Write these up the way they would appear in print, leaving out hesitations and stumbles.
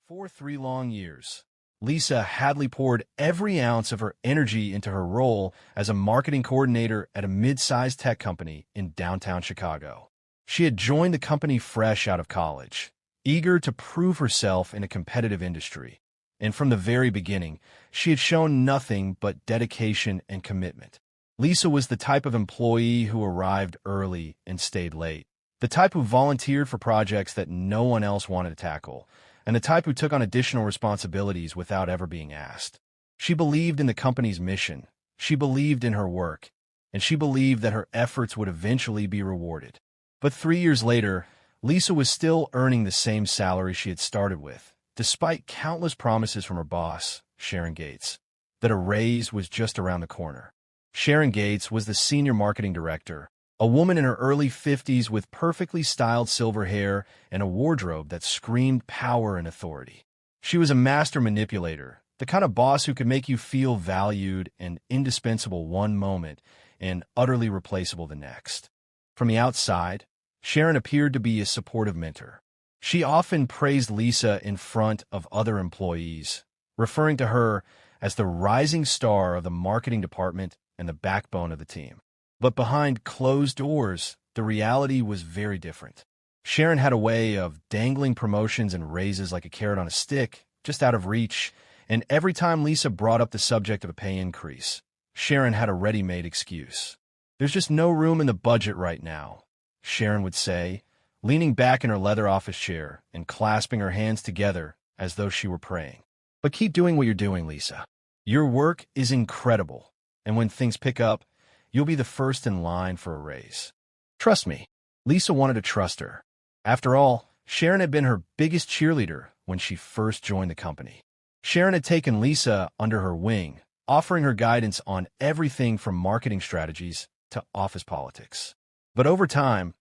For 3 long years, Lisa Hadley poured every ounce of her energy into her role as a marketing coordinator at a mid-sized tech company in downtown Chicago. She had joined the company fresh out of college, eager to prove herself in a competitive industry. And from the very beginning, she had shown nothing but dedication and commitment. Lisa was the type of employee who arrived early and stayed late, the type who volunteered for projects that no one else wanted to tackle, and the type who took on additional responsibilities without ever being asked. She believed in the company's mission, she believed in her work, and she believed that her efforts would eventually be rewarded. But 3 years later, Lisa was still earning the same salary she had started with, despite countless promises from her boss, Sharon Gates, that a raise was just around the corner. Sharon Gates was the senior marketing director, a woman in her early 50s with perfectly styled silver hair and a wardrobe that screamed power and authority. She was a master manipulator, the kind of boss who could make you feel valued and indispensable one moment and utterly replaceable the next. From the outside, Sharon appeared to be a supportive mentor. She often praised Lisa in front of other employees, referring to her as the rising star of the marketing department and the backbone of the team. But behind closed doors, the reality was very different. Sharon had a way of dangling promotions and raises like a carrot on a stick, just out of reach, and every time Lisa brought up the subject of a pay increase, Sharon had a ready-made excuse. "There's just no room in the budget right now," Sharon would say, leaning back in her leather office chair and clasping her hands together as though she were praying. "But keep doing what you're doing, Lisa. Your work is incredible, and when things pick up, you'll be the first in line for a raise. Trust me." Lisa wanted to trust her. After all, Sharon had been her biggest cheerleader when she first joined the company. Sharon had taken Lisa under her wing, offering her guidance on everything from marketing strategies to office politics. But over time,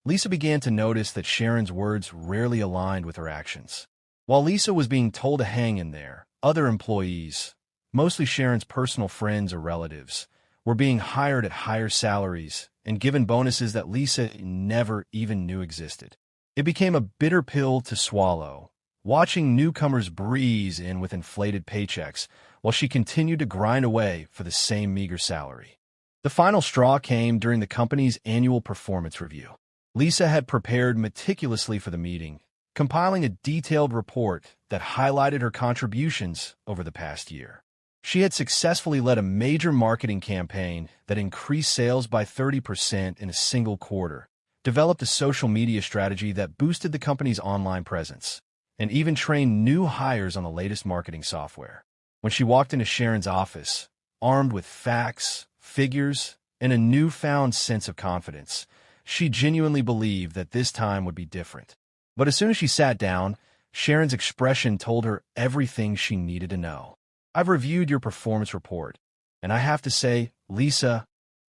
Lisa began to notice that Sharon's words rarely aligned with her actions. While Lisa was being told to hang in there, other employees, mostly Sharon's personal friends or relatives, were being hired at higher salaries and given bonuses that Lisa never even knew existed. It became a bitter pill to swallow, watching newcomers breeze in with inflated paychecks while she continued to grind away for the same meager salary. The final straw came during the company's annual performance review. Lisa had prepared meticulously for the meeting, compiling a detailed report that highlighted her contributions over the past year. She had successfully led a major marketing campaign that increased sales by 30% in a single quarter, developed a social media strategy that boosted the company's online presence, and even trained new hires on the latest marketing software. When she walked into Sharon's office, armed with facts, figures, and a newfound sense of confidence, she genuinely believed that this time would be different. But as soon as she sat down, Sharon's expression told her everything she needed to know. "I've reviewed your performance report, and I have to say, Lisa,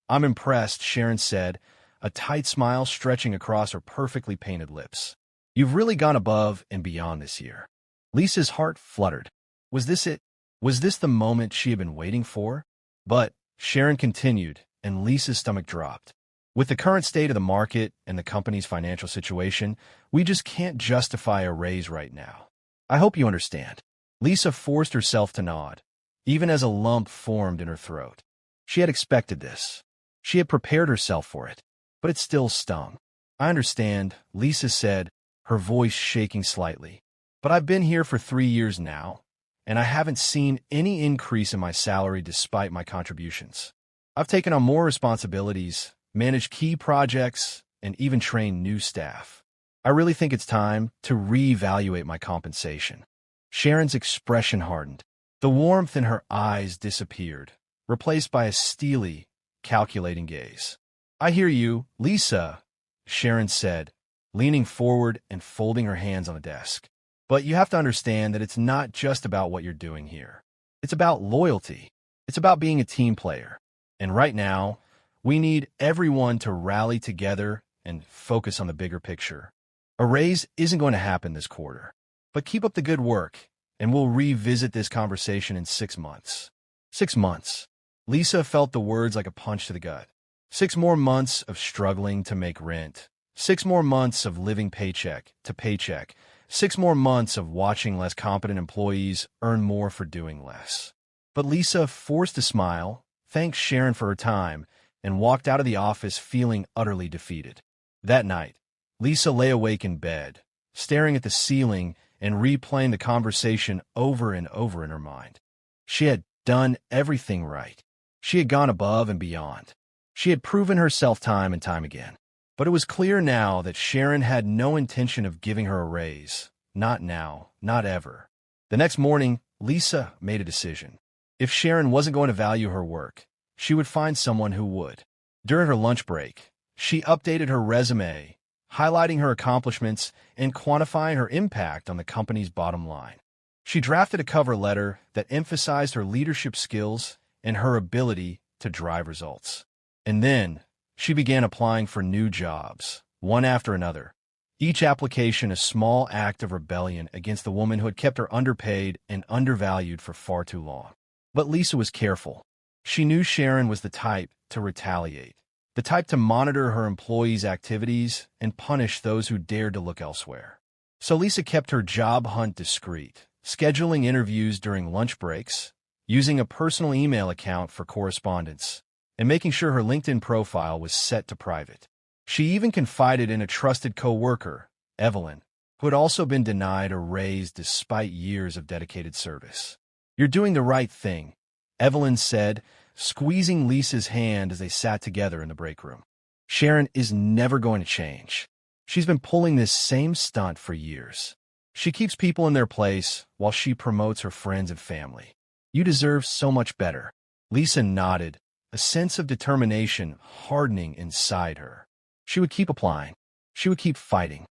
I'm impressed," Sharon said, a tight smile stretching across her perfectly painted lips. "You've really gone above and beyond this year." Lisa's heart fluttered. Was this it? Was this the moment she had been waiting for? But Sharon continued, and Lisa's stomach dropped. "With the current state of the market and the company's financial situation, we just can't justify a raise right now. I hope you understand." Lisa forced herself to nod, even as a lump formed in her throat. She had expected this. She had prepared herself for it, but it still stung. "I understand," Lisa said, her voice shaking slightly. "But I've been here for 3 years now, and I haven't seen any increase in my salary despite my contributions. I've taken on more responsibilities, managed key projects, and even trained new staff. I really think it's time to reevaluate my compensation." Sharon's expression hardened. The warmth in her eyes disappeared, replaced by a steely, calculating gaze. "I hear you, Lisa," Sharon said, leaning forward and folding her hands on the desk. "But you have to understand that it's not just about what you're doing here. It's about loyalty. It's about being a team player. And right now, we need everyone to rally together and focus on the bigger picture. A raise isn't going to happen this quarter. But keep up the good work, and we'll revisit this conversation in 6 months. 6 months. Lisa felt the words like a punch to the gut. 6 more months of struggling to make rent. 6 more months of living paycheck to paycheck, 6 more months of watching less competent employees earn more for doing less. But Lisa forced a smile, thanked Sharon for her time, and walked out of the office feeling utterly defeated. That night, Lisa lay awake in bed, staring at the ceiling and replaying the conversation over and over in her mind. She had done everything right. She had gone above and beyond. She had proven herself time and time again. But it was clear now that Sharon had no intention of giving her a raise. Not now, not ever. The next morning, Lisa made a decision. If Sharon wasn't going to value her work, she would find someone who would. During her lunch break, she updated her resume, highlighting her accomplishments and quantifying her impact on the company's bottom line. She drafted a cover letter that emphasized her leadership skills and her ability to drive results. And then, she began applying for new jobs, one after another. Each application a small act of rebellion against the woman who had kept her underpaid and undervalued for far too long. But Lisa was careful. She knew Sharon was the type to retaliate, the type to monitor her employees' activities and punish those who dared to look elsewhere. So Lisa kept her job hunt discreet, scheduling interviews during lunch breaks, using a personal email account for correspondence, and making sure her LinkedIn profile was set to private. She even confided in a trusted coworker, Evelyn, who had also been denied a raise despite years of dedicated service. "You're doing the right thing," Evelyn said, squeezing Lisa's hand as they sat together in the break room. "Sharon is never going to change. She's been pulling this same stunt for years. She keeps people in their place while she promotes her friends and family. You deserve so much better." Lisa nodded, a sense of determination hardening inside her. She would keep applying. She would keep fighting.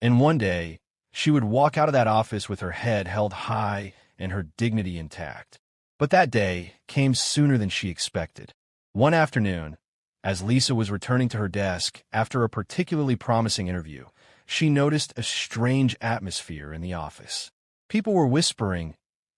And one day, she would walk out of that office with her head held high and her dignity intact. But that day came sooner than she expected. One afternoon, as Lisa was returning to her desk after a particularly promising interview, she noticed a strange atmosphere in the office. People were whispering,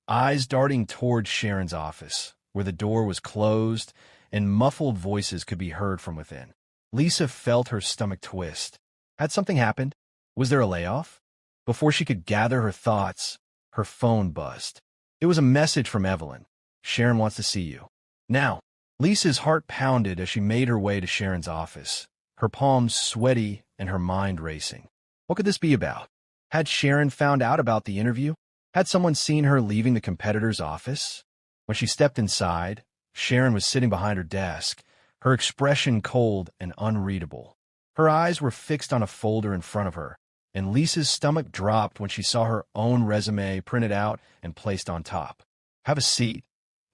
eyes darting toward Sharon's office, where the door was closed and muffled voices could be heard from within. Lisa felt her stomach twist. Had something happened? Was there a layoff? Before she could gather her thoughts, her phone buzzed. It was a message from Evelyn. "Sharon wants to see you." Now, Lisa's heart pounded as she made her way to Sharon's office, her palms sweaty and her mind racing. What could this be about? Had Sharon found out about the interview? Had someone seen her leaving the competitor's office? When she stepped inside, Sharon was sitting behind her desk, her expression cold and unreadable. Her eyes were fixed on a folder in front of her, and Lisa's stomach dropped when she saw her own resume printed out and placed on top. "Have a seat."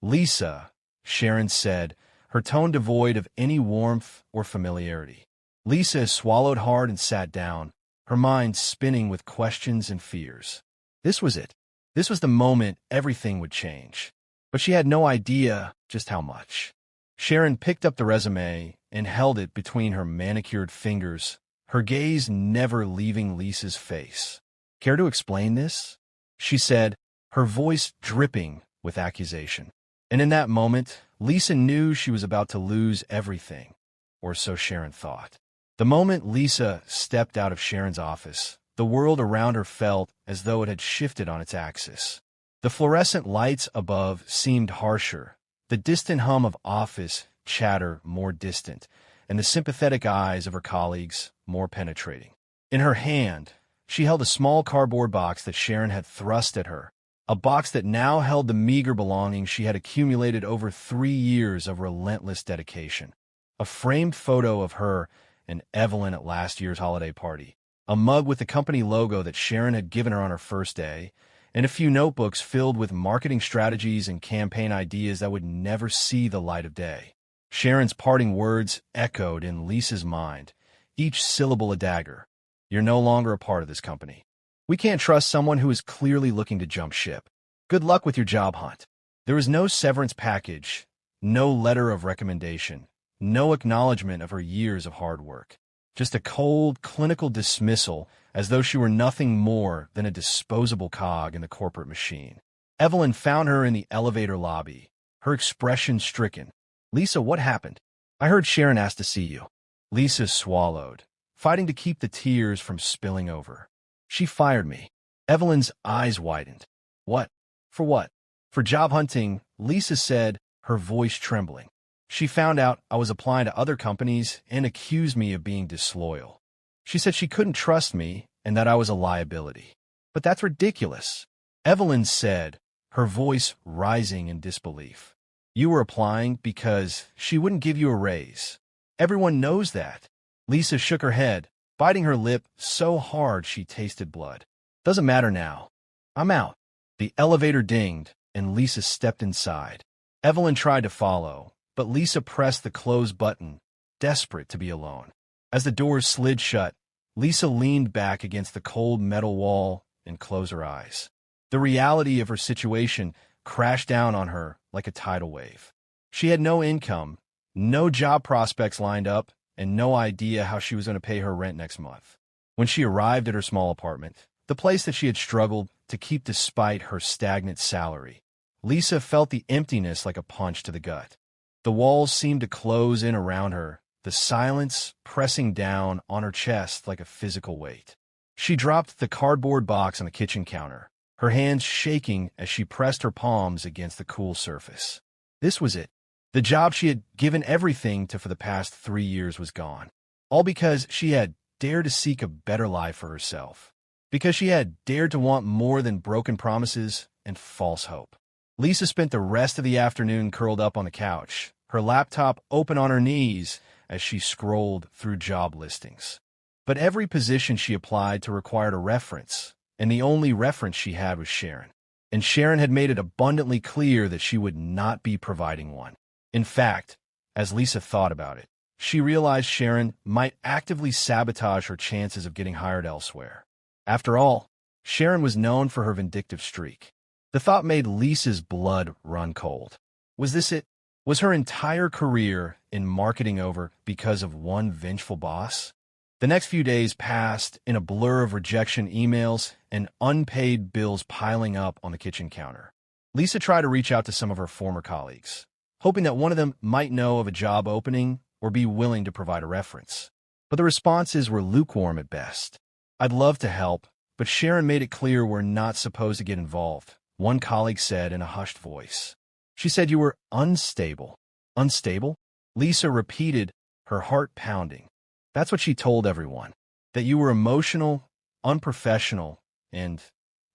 "Lisa," Sharon said, her tone devoid of any warmth or familiarity. Lisa swallowed hard and sat down, her mind spinning with questions and fears. This was it. This was the moment everything would change. But she had no idea just how much. Sharon picked up the resume and held it between her manicured fingers, her gaze never leaving Lisa's face. "Care to explain this?" she said, her voice dripping with accusation. And in that moment, Lisa knew she was about to lose everything, or so Sharon thought. The moment Lisa stepped out of Sharon's office, the world around her felt as though it had shifted on its axis. The fluorescent lights above seemed harsher, the distant hum of office chatter more distant, and the sympathetic eyes of her colleagues more penetrating. In her hand, she held a small cardboard box that Sharon had thrust at her, a box that now held the meager belongings she had accumulated over 3 years of relentless dedication. A framed photo of her and Evelyn at last year's holiday party, a mug with the company logo that Sharon had given her on her first day, and a few notebooks filled with marketing strategies and campaign ideas that would never see the light of day. Sharon's parting words echoed in Lisa's mind, each syllable a dagger. "You're no longer a part of this company. We can't trust someone who is clearly looking to jump ship. Good luck with your job hunt." There was no severance package, no letter of recommendation, no acknowledgement of her years of hard work. Just a cold, clinical dismissal, as though she were nothing more than a disposable cog in the corporate machine. Evelyn found her in the elevator lobby, her expression stricken. "Lisa, what happened?" "I heard Sharon asked to see you." Lisa swallowed, fighting to keep the tears from spilling over. "She fired me." Evelyn's eyes widened. What? For what? For job hunting, Lisa said, her voice trembling. She found out I was applying to other companies and accused me of being disloyal. She said she couldn't trust me and that I was a liability. But that's ridiculous. Evelyn said, her voice rising in disbelief. You were applying because she wouldn't give you a raise. Everyone knows that. Lisa shook her head, biting her lip so hard she tasted blood. Doesn't matter now. I'm out. The elevator dinged, and Lisa stepped inside. Evelyn tried to follow, but Lisa pressed the close button, desperate to be alone. As the doors slid shut, Lisa leaned back against the cold metal wall and closed her eyes. The reality of her situation crashed down on her like a tidal wave. She had no income, no job prospects lined up, and no idea how she was going to pay her rent next month. When she arrived at her small apartment, the place that she had struggled to keep despite her stagnant salary, Lisa felt the emptiness like a punch to the gut. The walls seemed to close in around her, the silence pressing down on her chest like a physical weight. She dropped the cardboard box on the kitchen counter, her hands shaking as she pressed her palms against the cool surface. This was it. The job she had given everything to for the past 3 years was gone. All because she had dared to seek a better life for herself. Because she had dared to want more than broken promises and false hope. Lisa spent the rest of the afternoon curled up on the couch, her laptop open on her knees as she scrolled through job listings. But every position she applied to required a reference, and the only reference she had was Sharon. And Sharon had made it abundantly clear that she would not be providing one. In fact, as Lisa thought about it, she realized Sharon might actively sabotage her chances of getting hired elsewhere. After all, Sharon was known for her vindictive streak. The thought made Lisa's blood run cold. Was this it? Was her entire career in marketing over because of one vengeful boss? The next few days passed in a blur of rejection emails and unpaid bills piling up on the kitchen counter. Lisa tried to reach out to some of her former colleagues, hoping that one of them might know of a job opening or be willing to provide a reference. But the responses were lukewarm at best. I'd love to help, but Sharon made it clear we're not supposed to get involved, one colleague said in a hushed voice. She said you were unstable. Unstable? Lisa repeated, her heart pounding. That's what she told everyone. That you were emotional, unprofessional, and,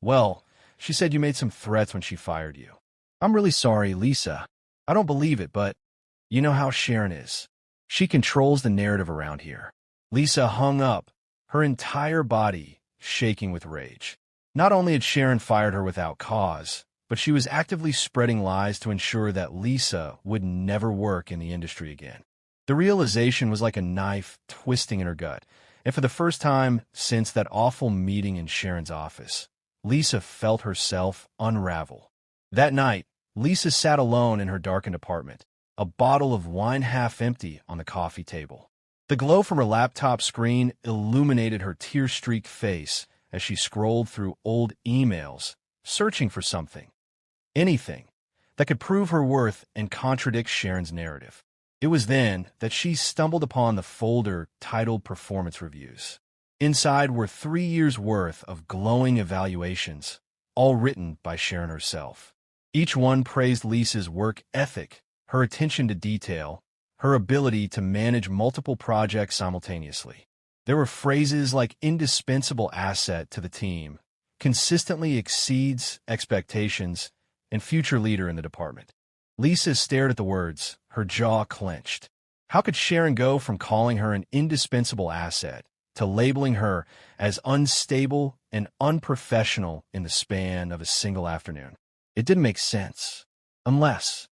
well, she said you made some threats when she fired you. I'm really sorry, Lisa. I don't believe it, but you know how Sharon is. She controls the narrative around here. Lisa hung up, her entire body shaking with rage. Not only had Sharon fired her without cause, but she was actively spreading lies to ensure that Lisa would never work in the industry again. The realization was like a knife twisting in her gut, and for the first time since that awful meeting in Sharon's office, Lisa felt herself unravel. That night, Lisa sat alone in her darkened apartment, a bottle of wine half empty on the coffee table. The glow from her laptop screen illuminated her tear-streaked face as she scrolled through old emails, searching for something, anything, that could prove her worth and contradict Sharon's narrative. It was then that she stumbled upon the folder titled Performance Reviews. Inside were 3 years' worth of glowing evaluations, all written by Sharon herself. Each one praised Lisa's work ethic, her attention to detail, her ability to manage multiple projects simultaneously. There were phrases like indispensable asset to the team, consistently exceeds expectations, and future leader in the department. Lisa stared at the words, her jaw clenched. How could Sharon go from calling her an indispensable asset to labeling her as unstable and unprofessional in the span of a single afternoon? It didn't make sense. Unless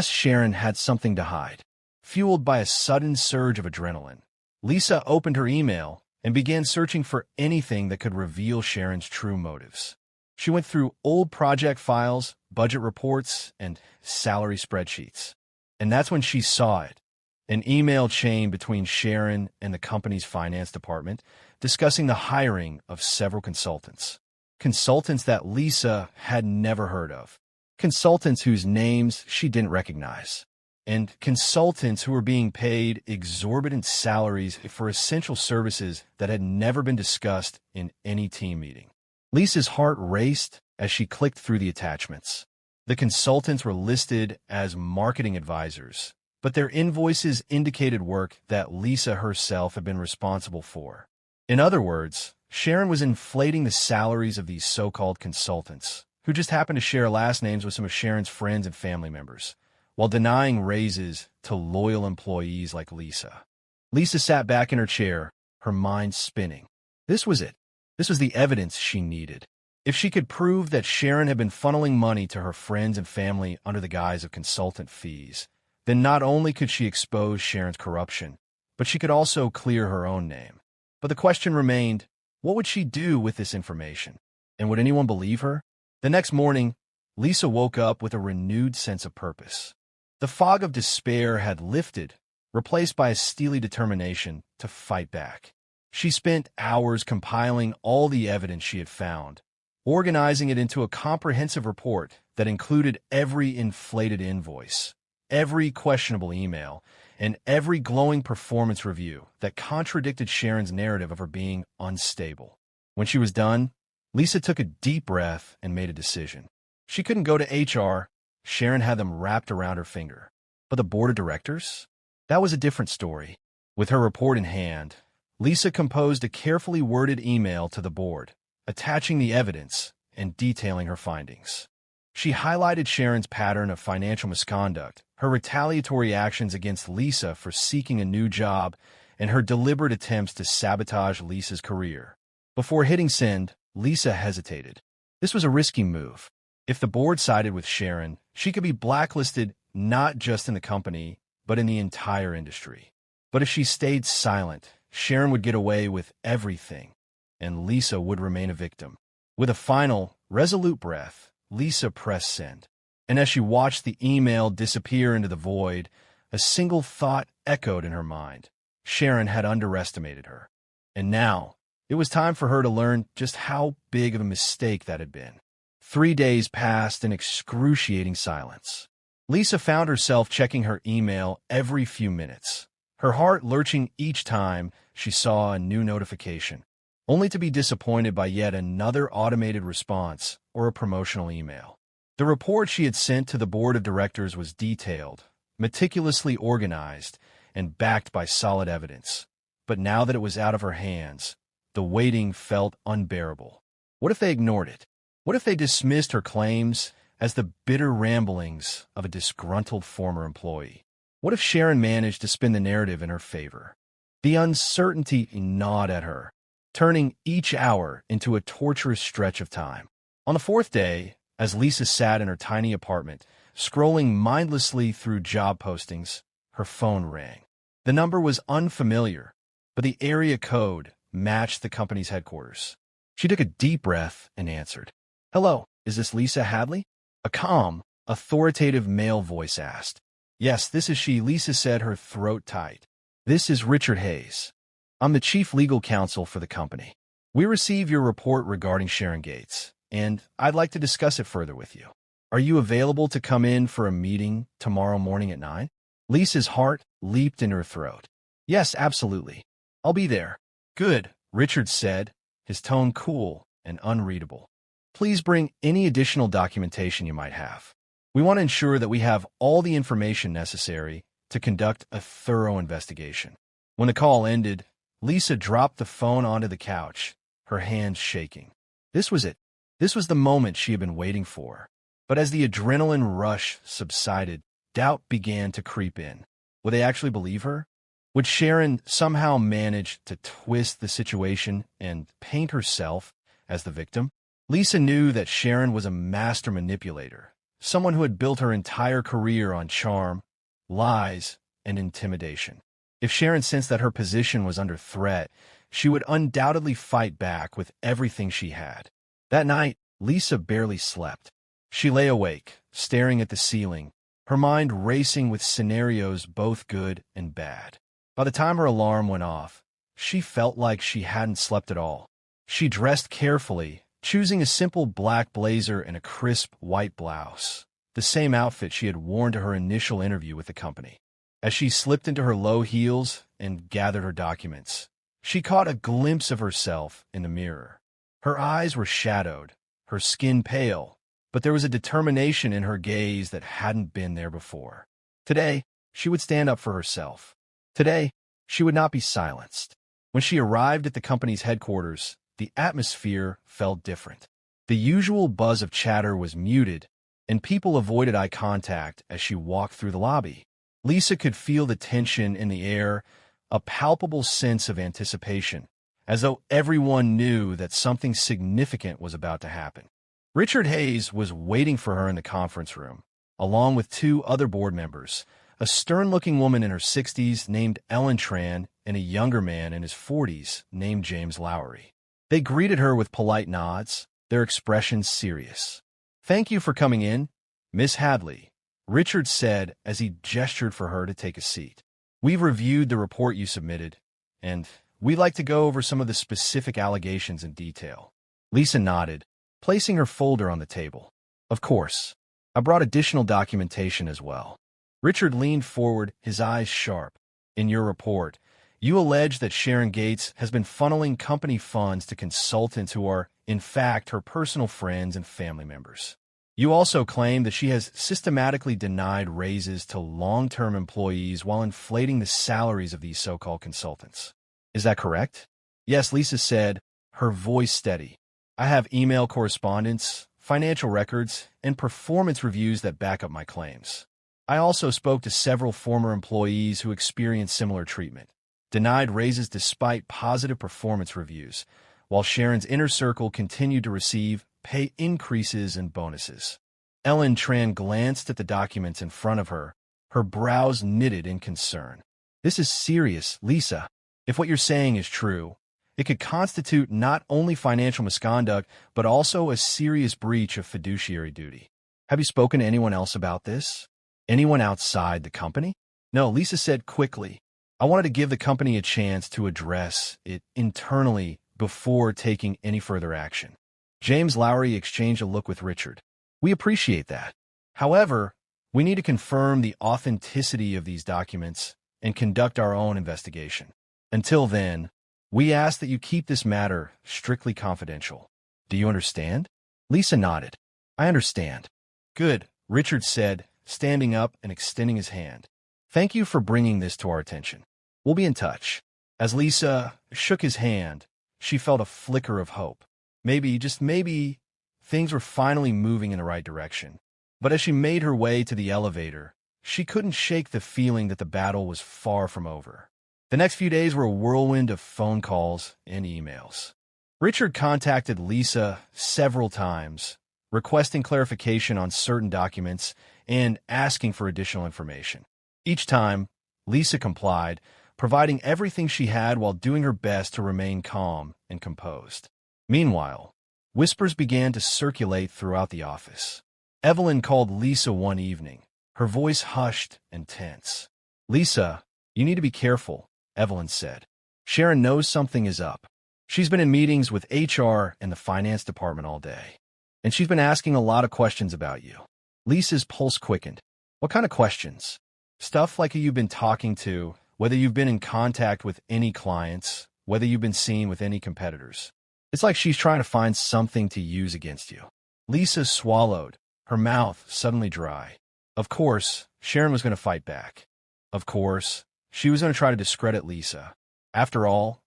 Sharon had something to hide. Fueled by a sudden surge of adrenaline, Lisa opened her email and began searching for anything that could reveal Sharon's true motives. She went through old project files, budget reports, and salary spreadsheets. And that's when she saw it, an email chain between Sharon and the company's finance department discussing the hiring of several consultants. Consultants that Lisa had never heard of. Consultants whose names she didn't recognize. And consultants who were being paid exorbitant salaries for essential services that had never been discussed in any team meeting. Lisa's heart raced as she clicked through the attachments. The consultants were listed as marketing advisors, but their invoices indicated work that Lisa herself had been responsible for. In other words, Sharon was inflating the salaries of these so-called consultants, who just happened to share last names with some of Sharon's friends and family members, while denying raises to loyal employees like Lisa. Lisa sat back in her chair, her mind spinning. This was it. This was the evidence she needed. If she could prove that Sharon had been funneling money to her friends and family under the guise of consultant fees, then not only could she expose Sharon's corruption, but she could also clear her own name. But the question remained, what would she do with this information? And would anyone believe her? The next morning, Lisa woke up with a renewed sense of purpose. The fog of despair had lifted, replaced by a steely determination to fight back. She spent hours compiling all the evidence she had found, organizing it into a comprehensive report that included every inflated invoice, every questionable email, and every glowing performance review that contradicted Sharon's narrative of her being unstable. When she was done, Lisa took a deep breath and made a decision. She couldn't go to HR. Sharon had them wrapped around her finger. But the board of directors? That was a different story. With her report in hand, Lisa composed a carefully worded email to the board, attaching the evidence and detailing her findings. She highlighted Sharon's pattern of financial misconduct, her retaliatory actions against Lisa for seeking a new job, and her deliberate attempts to sabotage Lisa's career. Before hitting send, Lisa hesitated. This was a risky move. If the board sided with Sharon, she could be blacklisted not just in the company, but in the entire industry. But if she stayed silent, Sharon would get away with everything, and Lisa would remain a victim. With a final, resolute breath, Lisa pressed send. And as she watched the email disappear into the void, a single thought echoed in her mind. Sharon had underestimated her. And now, it was time for her to learn just how big of a mistake that had been. 3 days passed in excruciating silence. Lisa found herself checking her email every few minutes, her heart lurching each time she saw a new notification, only to be disappointed by yet another automated response or a promotional email. The report she had sent to the board of directors was detailed, meticulously organized, and backed by solid evidence. But now that it was out of her hands, the waiting felt unbearable. What if they ignored it? What if they dismissed her claims as the bitter ramblings of a disgruntled former employee? What if Sharon managed to spin the narrative in her favor? The uncertainty gnawed at her, turning each hour into a torturous stretch of time. On the fourth day, as Lisa sat in her tiny apartment, scrolling mindlessly through job postings, her phone rang. The number was unfamiliar, but the area code matched the company's headquarters. She took a deep breath and answered. "Hello, is this Lisa Hadley?" A calm, authoritative male voice asked. "Yes, this is she," Lisa said, her throat tight. "This is Richard Hayes. I'm the chief legal counsel for the company. We received your report regarding Sharon Gates, and I'd like to discuss it further with you. Are you available to come in for a meeting tomorrow morning at 9? Lisa's heart leaped in her throat. "Yes, absolutely. I'll be there." "Good," Richard said, his tone cool and unreadable. "Please bring any additional documentation you might have. We want to ensure that we have all the information necessary to conduct a thorough investigation." When the call ended, Lisa dropped the phone onto the couch, her hands shaking. This was it. This was the moment she had been waiting for. But as the adrenaline rush subsided, doubt began to creep in. Would they actually believe her? Would Sharon somehow manage to twist the situation and paint herself as the victim? Lisa knew that Sharon was a master manipulator, someone who had built her entire career on charm, lies, and intimidation. If Sharon sensed that her position was under threat, she would undoubtedly fight back with everything she had. That night, Lisa barely slept. She lay awake, staring at the ceiling, her mind racing with scenarios both good and bad. By the time her alarm went off, she felt like she hadn't slept at all. She dressed carefully, choosing a simple black blazer and a crisp white blouse, the same outfit she had worn to her initial interview with the company. As she slipped into her low heels and gathered her documents, she caught a glimpse of herself in the mirror. Her eyes were shadowed, her skin pale, but there was a determination in her gaze that hadn't been there before. Today, she would stand up for herself. Today, she would not be silenced. When she arrived at the company's headquarters, the atmosphere felt different. The usual buzz of chatter was muted, and people avoided eye contact as she walked through the lobby. Lisa could feel the tension in the air, a palpable sense of anticipation, as though everyone knew that something significant was about to happen. Richard Hayes was waiting for her in the conference room, along with two other board members, a stern-looking woman in her 60s named Ellen Tran and a younger man in his 40s named James Lowry. They greeted her with polite nods, their expressions serious. "Thank you for coming in, Miss Hadley," Richard said as he gestured for her to take a seat. "We've reviewed the report you submitted, and we'd like to go over some of the specific allegations in detail." Lisa nodded, placing her folder on the table. "Of course. I brought additional documentation as well." Richard leaned forward, his eyes sharp. "In your report, you allege that Sharon Gates has been funneling company funds to consultants who are, in fact, her personal friends and family members. You also claim that she has systematically denied raises to long-term employees while inflating the salaries of these so-called consultants. Is that correct?" "Yes," Lisa said, her voice steady. "I have email correspondence, financial records, and performance reviews that back up my claims. I also spoke to several former employees who experienced similar treatment, denied raises despite positive performance reviews, while Sharon's inner circle continued to receive pay increases and bonuses." Ellen Tran glanced at the documents in front of her, her brows knitted in concern. "This is serious, Lisa. If what you're saying is true, it could constitute not only financial misconduct, but also a serious breach of fiduciary duty. Have you spoken to anyone else about this? Anyone outside the company?" "No," Lisa said quickly. "I wanted to give the company a chance to address it internally before taking any further action." James Lowry exchanged a look with Richard. "We appreciate that. However, we need to confirm the authenticity of these documents and conduct our own investigation. Until then, we ask that you keep this matter strictly confidential. Do you understand?" Lisa nodded. "I understand." "Good," Richard said, standing up and extending his hand. "Thank you for bringing this to our attention. We'll be in touch." As Lisa shook his hand, she felt a flicker of hope. Maybe, just maybe, things were finally moving in the right direction. But as she made her way to the elevator, she couldn't shake the feeling that the battle was far from over. The next few days were a whirlwind of phone calls and emails. Richard contacted Lisa several times, requesting clarification on certain documents and asking for additional information. Each time, Lisa complied, providing everything she had while doing her best to remain calm and composed. Meanwhile, whispers began to circulate throughout the office. Evelyn called Lisa one evening, her voice hushed and tense. "Lisa, you need to be careful," Evelyn said. "Sharon knows something is up. She's been in meetings with HR and the finance department all day, and she's been asking a lot of questions about you." Lisa's pulse quickened. "What kind of questions?" "Stuff like who you've been talking to, whether you've been in contact with any clients, whether you've been seen with any competitors. It's like she's trying to find something to use against you." Lisa swallowed, her mouth suddenly dry. Of course, Sharon was going to fight back. Of course, she was going to try to discredit Lisa. After all,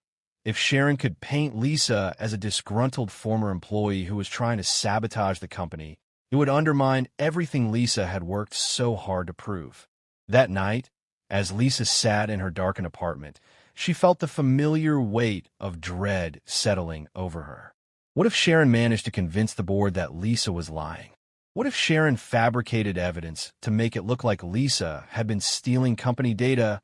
if Sharon could paint Lisa as a disgruntled former employee who was trying to sabotage the company, it would undermine everything Lisa had worked so hard to prove. That night, as Lisa sat in her darkened apartment, she felt the familiar weight of dread settling over her. What if Sharon managed to convince the board that Lisa was lying? What if Sharon fabricated evidence to make it look like Lisa had been stealing company data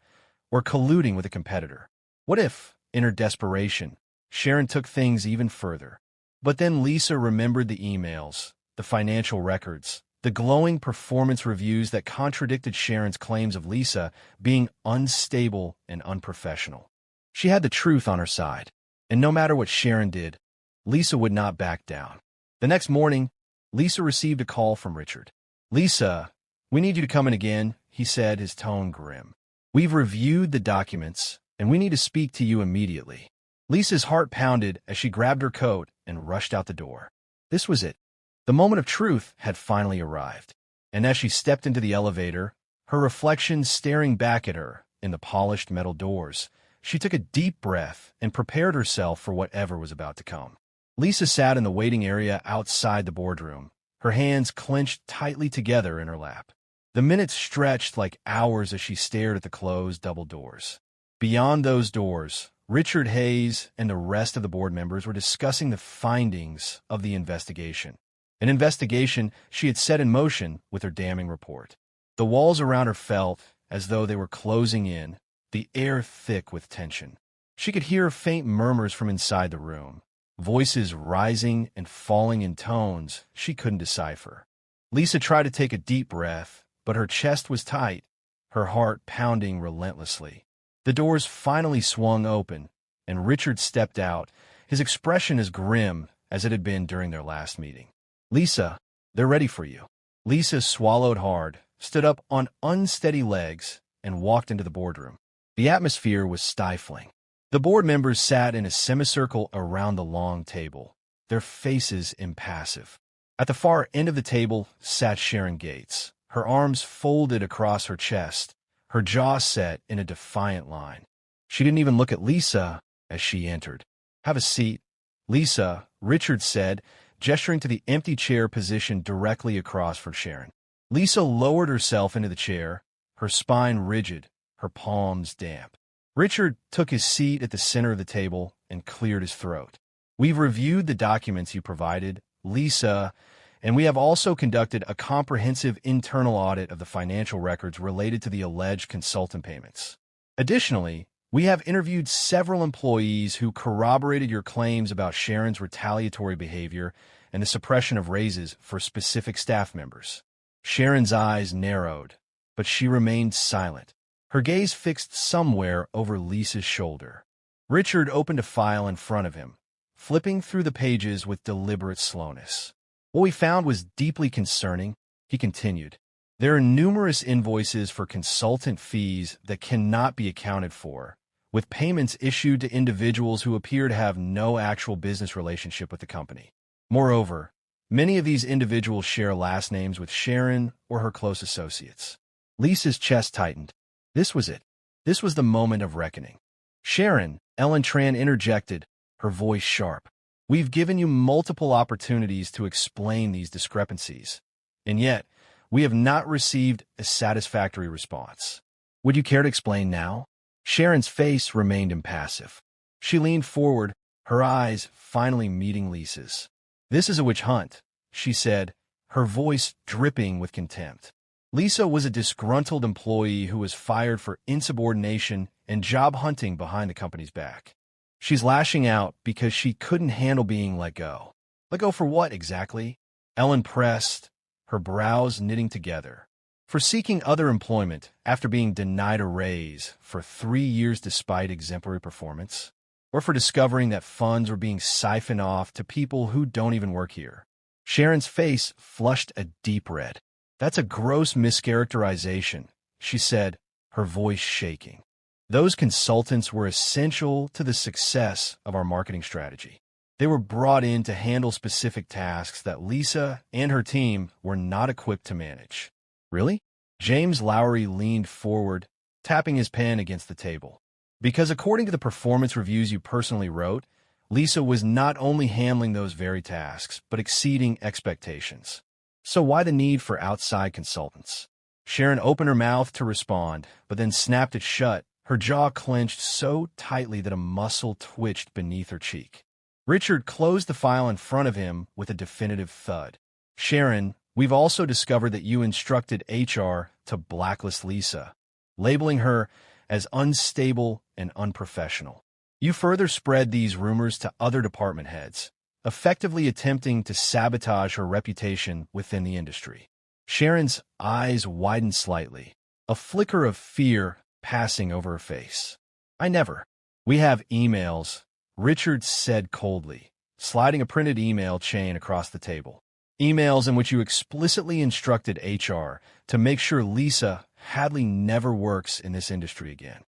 or colluding with a competitor? What if, in her desperation, Sharon took things even further? But then Lisa remembered the emails, the financial records, the glowing performance reviews that contradicted Sharon's claims of Lisa being unstable and unprofessional. She had the truth on her side, and no matter what Sharon did, Lisa would not back down. The next morning, Lisa received a call from Richard. "Lisa, we need you to come in again," he said, his tone grim. "We've reviewed the documents, and we need to speak to you immediately." Lisa's heart pounded as she grabbed her coat and rushed out the door. This was it. The moment of truth had finally arrived. And as she stepped into the elevator, her reflection staring back at her in the polished metal doors, she took a deep breath and prepared herself for whatever was about to come. Lisa sat in the waiting area outside the boardroom, her hands clenched tightly together in her lap. The minutes stretched like hours as she stared at the closed double doors. Beyond those doors, Richard Hayes and the rest of the board members were discussing the findings of the investigation. An investigation she had set in motion with her damning report. The walls around her felt as though they were closing in, the air thick with tension. She could hear faint murmurs from inside the room, voices rising and falling in tones she couldn't decipher. Lisa tried to take a deep breath, but her chest was tight, her heart pounding relentlessly. The doors finally swung open, and Richard stepped out, his expression as grim as it had been during their last meeting. "Lisa, they're ready for you." Lisa swallowed hard, stood up on unsteady legs, and walked into the boardroom. The atmosphere was stifling. The board members sat in a semicircle around the long table, their faces impassive. At the far end of the table sat Sharon Gates, her arms folded across her chest, her jaw set in a defiant line. She didn't even look at Lisa as she entered. "Have a seat." "Lisa," Richard said, gesturing to the empty chair positioned directly across from Sharon. Lisa lowered herself into the chair, her spine rigid, her palms damp. Richard took his seat at the center of the table and cleared his throat. "We've reviewed the documents you provided, Lisa, and we have also conducted a comprehensive internal audit of the financial records related to the alleged consultant payments. Additionally, we have interviewed several employees who corroborated your claims about Sharon's retaliatory behavior and the suppression of raises for specific staff members." Sharon's eyes narrowed, but she remained silent, her gaze fixed somewhere over Lisa's shoulder. Richard opened a file in front of him, flipping through the pages with deliberate slowness. "What we found was deeply concerning," he continued. "There are numerous invoices for consultant fees that cannot be accounted for, with payments issued to individuals who appear to have no actual business relationship with the company. Moreover, many of these individuals share last names with Sharon or her close associates." Lisa's chest tightened. This was it. This was the moment of reckoning. "Sharon," Ellen Tran interjected, her voice sharp. "We've given you multiple opportunities to explain these discrepancies, and yet we have not received a satisfactory response. Would you care to explain now?" Sharon's face remained impassive. She leaned forward, her eyes finally meeting Lisa's. "This is a witch hunt," she said, her voice dripping with contempt. Lisa was a disgruntled employee who was fired for insubordination and job hunting behind the company's back. She's lashing out because she couldn't handle being let go. Let go for what, exactly? Ellen pressed, her brows knitting together. For seeking other employment after being denied a raise for 3 years despite exemplary performance? Or for discovering that funds were being siphoned off to people who don't even work here? Sharon's face flushed a deep red. "That's a gross mischaracterization," she said, her voice shaking. "Those consultants were essential to the success of our marketing strategy. They were brought in to handle specific tasks that Lisa and her team were not equipped to manage." "Really?" James Lowry leaned forward, tapping his pen against the table. "Because according to the performance reviews you personally wrote, Lisa was not only handling those very tasks, but exceeding expectations. So why the need for outside consultants?" Sharon opened her mouth to respond, but then snapped it shut, her jaw clenched so tightly that a muscle twitched beneath her cheek. Richard closed the file in front of him with a definitive thud. "Sharon, we've also discovered that you instructed HR to blacklist Lisa, labeling her as unstable and unprofessional. You further spread these rumors to other department heads, effectively attempting to sabotage her reputation within the industry." Sharon's eyes widened slightly, a flicker of fear passing over her face. "I never." "We have emails," Richard said coldly, sliding a printed email chain across the table. "Emails in which you explicitly instructed HR to make sure Lisa Hadley never works in this industry again."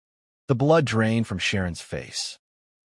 The blood drained from Sharon's face.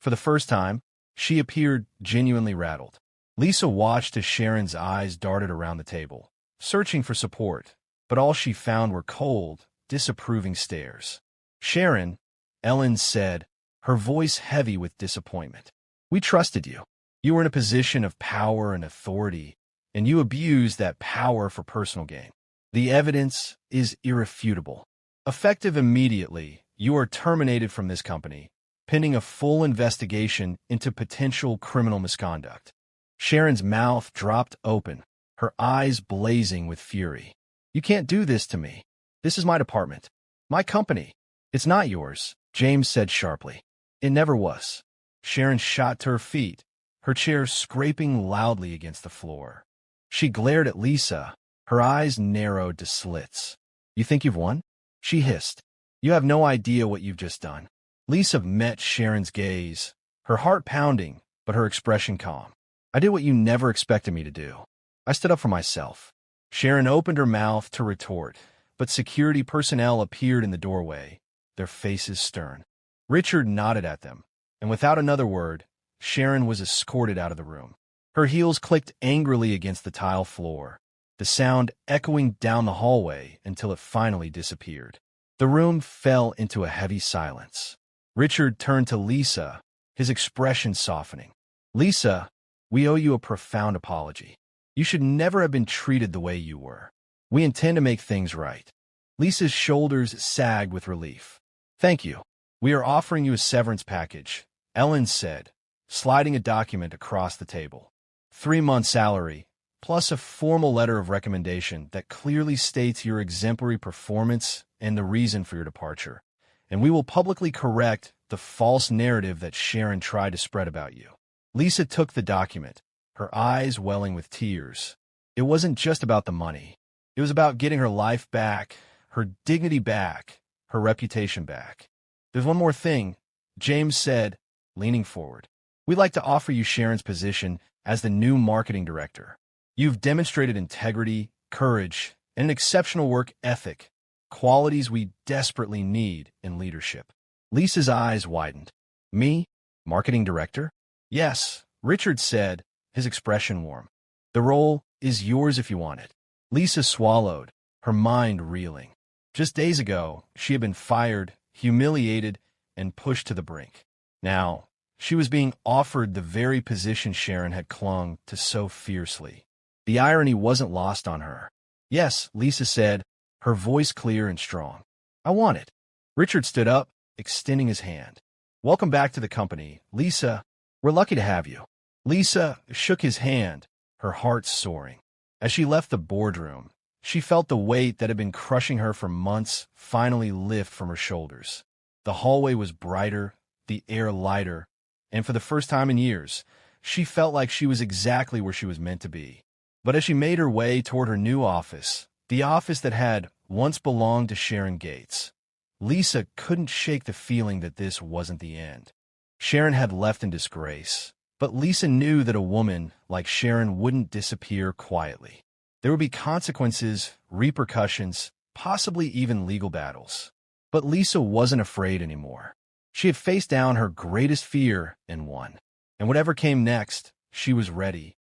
For the first time, she appeared genuinely rattled. Lisa watched as Sharon's eyes darted around the table, searching for support, but all she found were cold, disapproving stares. "Sharon," Ellen said, her voice heavy with disappointment. "We trusted you. You were in a position of power and authority, and you abused that power for personal gain. The evidence is irrefutable. Effective immediately, you are terminated from this company, pending a full investigation into potential criminal misconduct." Sharon's mouth dropped open, her eyes blazing with fury. "You can't do this to me. This is my department. My company. It's not yours," James said sharply. "It never was." Sharon shot to her feet, her chair scraping loudly against the floor. She glared at Lisa, her eyes narrowed to slits. "You think you've won?" she hissed. "You have no idea what you've just done." Lisa met Sharon's gaze, her heart pounding, but her expression calm. "I did what you never expected me to do. I stood up for myself." Sharon opened her mouth to retort, but security personnel appeared in the doorway, their faces stern. Richard nodded at them, and without another word, Sharon was escorted out of the room. Her heels clicked angrily against the tile floor, the sound echoing down the hallway until it finally disappeared. The room fell into a heavy silence. Richard turned to Lisa, his expression softening. "Lisa, we owe you a profound apology. You should never have been treated the way you were. We intend to make things right." Lisa's shoulders sagged with relief. "Thank you. We are offering you a severance package," Ellen said, sliding a document across the table. 3 months' salary, plus a formal letter of recommendation that clearly states your exemplary performance and the reason for your departure. And we will publicly correct the false narrative that Sharon tried to spread about you. Lisa took the document, her eyes welling with tears. It wasn't just about the money. It was about getting her life back, her dignity back, her reputation back. "There's one more thing," James said, leaning forward. "We'd like to offer you Sharon's position as the new marketing director. You've demonstrated integrity, courage, and an exceptional work ethic, qualities we desperately need in leadership." Lisa's eyes widened. "Me? Marketing director?" "Yes," Richard said, his expression warm. "The role is yours if you want it." Lisa swallowed, her mind reeling. Just days ago, she had been fired, humiliated, and pushed to the brink. Now, she was being offered the very position Sharon had clung to so fiercely. The irony wasn't lost on her. "Yes," Lisa said, her voice clear and strong. "I want it." Richard stood up, extending his hand. "Welcome back to the company, Lisa. We're lucky to have you." Lisa shook his hand, her heart soaring. As she left the boardroom, she felt the weight that had been crushing her for months finally lift from her shoulders. The hallway was brighter, the air lighter, and for the first time in years, she felt like she was exactly where she was meant to be. But as she made her way toward her new office, the office that had once belonged to Sharon Gates, Lisa couldn't shake the feeling that this wasn't the end. Sharon had left in disgrace, but Lisa knew that a woman like Sharon wouldn't disappear quietly. There would be consequences, repercussions, possibly even legal battles. But Lisa wasn't afraid anymore. She had faced down her greatest fear and won. And whatever came next, she was ready,